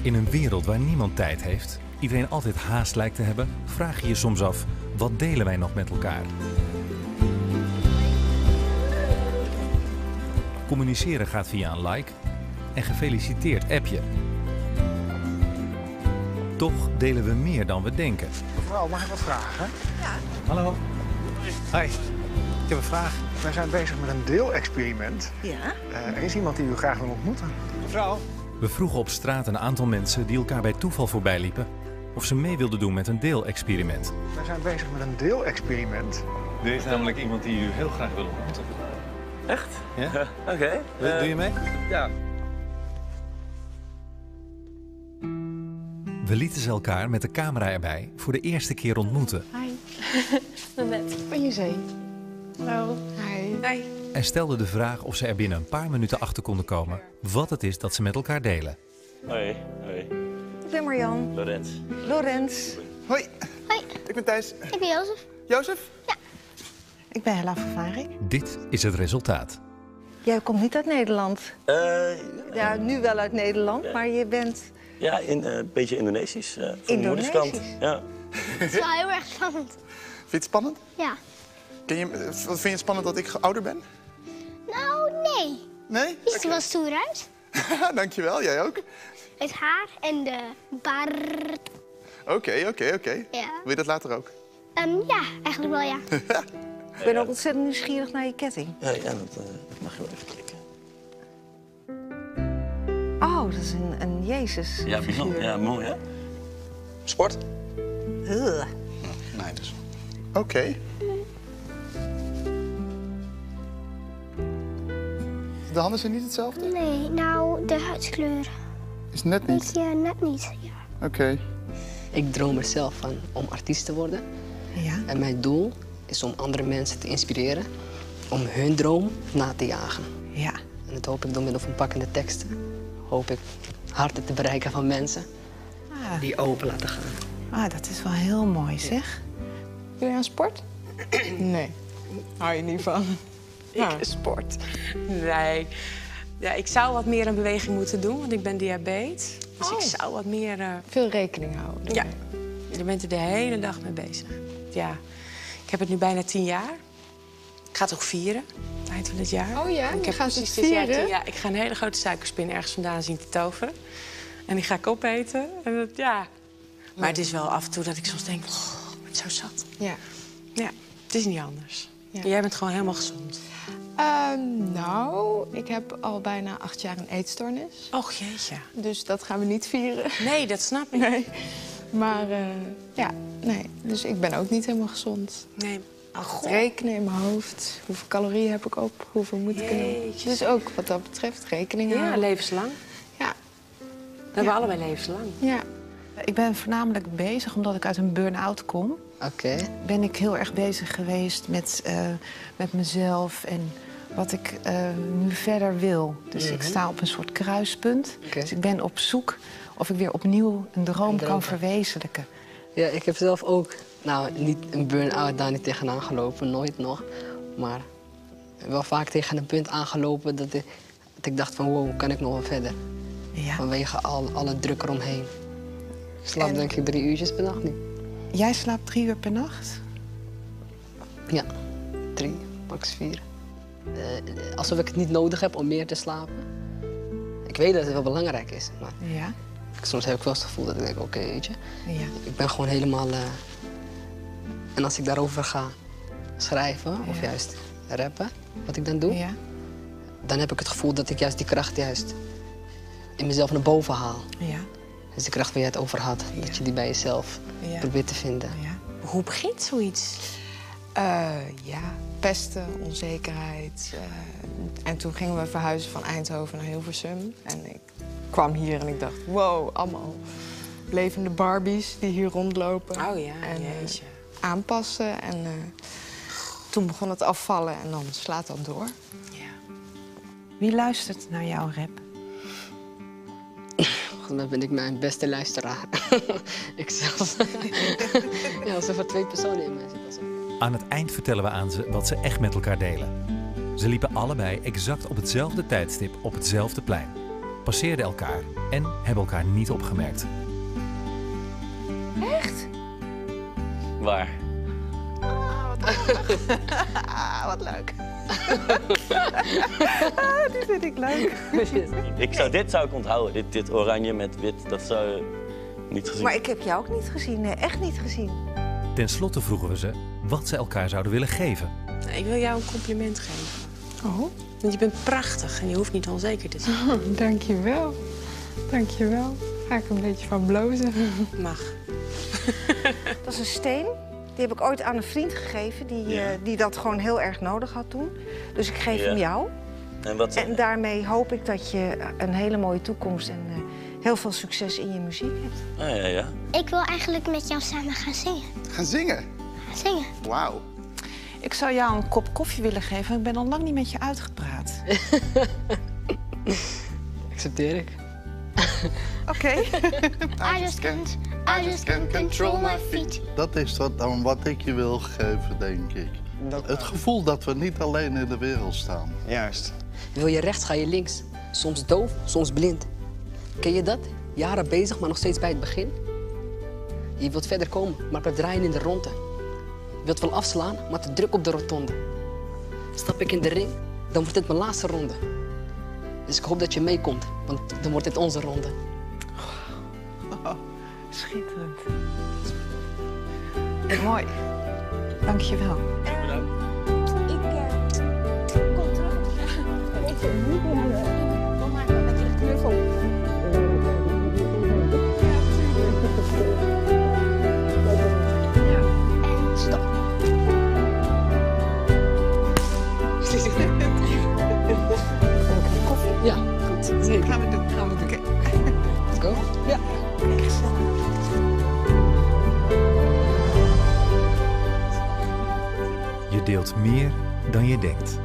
In een wereld waar niemand tijd heeft, iedereen altijd haast lijkt te hebben, vraag je je soms af, wat delen wij nog met elkaar? Communiceren gaat via een like en gefeliciteerd app je. Toch delen we meer dan we denken. Mevrouw, mag ik wat vragen? Ja. Hallo. Hi. Ik heb een vraag. Wij zijn bezig met een deelexperiment. Ja? Er is iemand die u graag wil ontmoeten. Mevrouw. We vroegen op straat een aantal mensen die elkaar bij toeval voorbij liepen of ze mee wilden doen met een deelexperiment. Wij zijn bezig met een deelexperiment. Er is namelijk iemand die u heel graag wil ontmoeten. Echt? Ja? Oké. Doe je mee? Ja. We lieten ze elkaar met de camera erbij voor de eerste keer ontmoeten. Hi. Babette. Van je zee. Hallo. Hi. Hi. En stelden de vraag of ze er binnen een paar minuten achter konden komen wat het is dat ze met elkaar delen. Hoi. Hoi. Ik ben Marjan. Lorenz. Lorenz. Hoi. Hoi. Ik ben Thijs. Ik ben Jozef. Jozef? Ik ben Hella van Varik. Dit is het resultaat. Jij komt niet uit Nederland. Ja, nu wel uit Nederland, maar je bent... Ja, een beetje Indonesisch. Van mijn moederskant. Ja. Het is wel heel erg spannend. Vind je het spannend? Ja. Vind je het spannend dat ik ouder ben? Nou, nee. Nee? Je ziet er wel stoer uit. Dankjewel, jij ook. Het haar en de baard. Oké. Ja. Wil je dat later ook? Ja, eigenlijk wel, ja. Ik ben ook ontzettend nieuwsgierig naar je ketting. Ja, dat mag je wel even klikken. Oh, dat is een Jezus. Ja, bijzonder. Ja, mooi, hè? Sport? Nee, dus. Oké. De handen zijn niet hetzelfde? Nee, nou, de huidskleur. Is net niet? Ja, net niet. Ja. Oké. Ik droom er zelf van om artiest te worden. Ja? En mijn doel is om andere mensen te inspireren om hun droom na te jagen. Ja. En dat hoop ik door middel van pakkende teksten. Hoop ik harten te bereiken van mensen die open laten gaan. Ah, dat is wel heel mooi, zeg. Doe je aan sport? Nee. Hou je niet van? Ik sport. Nee. Ja, ik zou wat meer aan beweging moeten doen, want ik ben diabetes. Dus ik zou wat meer... Veel rekening houden. Ja. Je bent er de hele dag mee bezig. Ja. Ik heb het nu bijna 10 jaar. Ik ga het ook vieren, eind van het jaar. Oh ja? Ik heb precies dit jaar 10 jaar. Ik ga een hele grote suikerspin ergens vandaan zien te toveren. En die ga ik opeten. En dat, ja. Maar het is wel af en toe dat ik soms denk, oh, ik ben zo zat. Ja. Ja, het is niet anders. Ja. Jij bent gewoon helemaal gezond. Nou, ik heb al bijna 8 jaar een eetstoornis. Och, jeetje. Dus dat gaan we niet vieren. Nee, dat snap ik. Nee. Maar ja, nee. Dus ik ben ook niet helemaal gezond. Nee. Het rekenen in mijn hoofd. Hoeveel calorieën heb ik op? Hoeveel moet ik doen? Dus ook wat dat betreft rekening houden. Ja, levenslang. Ja. We hebben allebei levenslang. Ja. Ik ben voornamelijk bezig, omdat ik uit een burn-out kom. Oké. Ben ik heel erg bezig geweest met mezelf en wat ik nu verder wil. Dus ik sta op een soort kruispunt. Okay. Dus ik ben op zoek of ik weer opnieuw een droom kan verwezenlijken. Ja, ik heb zelf ook, nou, niet een burn-out daar niet tegenaan gelopen, nooit nog. Maar wel vaak tegen een punt aangelopen dat ik dacht van, wow, kan ik nog wel verder? Ja. Vanwege alle druk eromheen. Ik slaap denk ik 3 uurtjes per nacht nu. Jij slaapt 3 uur per nacht? Ja, 3, max 4. Alsof ik het niet nodig heb om meer te slapen. Ik weet dat het wel belangrijk is, maar Ja. soms heb ik wel het gevoel dat ik denk, oké, weet je. Ja. Ik ben gewoon helemaal... En als ik daarover ga schrijven of juist rappen, wat ik dan doe... Ja. dan heb ik het gevoel dat ik juist die kracht in mezelf naar boven haal. Ja. Dus de kracht waar je het over had, dat je die bij jezelf probeert te vinden. Ja. Hoe begint zoiets? Ja, pesten, onzekerheid. En toen gingen we verhuizen van Eindhoven naar Hilversum. En ik kwam hier en ik dacht, wow, allemaal levende Barbies die hier rondlopen. Oh ja, en jeetje. aanpassen. En toen begon het afvallen en dan slaat dat door. Ja. Wie luistert naar jouw rap? Dan ben ik mijn beste luisteraar. Ikzelf. Ja, alsof er 2 personen in mij zitten. Aan het eind vertellen we aan ze wat ze echt met elkaar delen. Ze liepen allebei exact op hetzelfde tijdstip op hetzelfde plein. passeerden elkaar en hebben elkaar niet opgemerkt. Echt? Waar? Wat leuk. Die vind ik leuk. Dit zou ik onthouden. Dit oranje met wit, dat zou je niet gezien. Maar ik heb jou ook niet gezien. Nee, echt niet gezien. Ten slotte vroegen we ze wat ze elkaar zouden willen geven. Ik wil jou een compliment geven. Oh, Want je bent prachtig en je hoeft niet onzeker te zijn. dankjewel. Dankjewel. Ga ik een beetje van blozen. Mag. Dat is een steen. Die heb ik ooit aan een vriend gegeven die dat gewoon heel erg nodig had toen. Dus ik geef hem jou. En daarmee hoop ik dat je een hele mooie toekomst en heel veel succes in je muziek hebt. Ja. Ik wil eigenlijk met jou samen gaan zingen. Gaan zingen? Gaan zingen. Wauw. Ik zou jou een kop koffie willen geven. Ik ben al lang niet met je uitgepraat. Accepteer ik. Oké. I just can't control my feet. Dat is dan wat ik je wil geven, denk ik. Het gevoel dat we niet alleen in de wereld staan. Juist. Wil je rechts, ga je links. Soms doof, soms blind. Ken je dat? Jaren bezig, maar nog steeds bij het begin. Je wilt verder komen, maar blijft draaien in de ronde. Je wilt wel afslaan, maar te druk op de rotonde. Stap ik in de ring, dan wordt het mijn laatste ronde. Dus ik hoop dat je meekomt, want dan wordt het onze ronde. Oh, schitterend. Mooi. Dank je wel. Ik kom terug. En ik vind niet meer. Kom maar met je knuffel. En stop. Koffie? Ja, goed. Zeker. Gaan we doen. Oké. Let's go. Ja. Je deelt meer dan je denkt.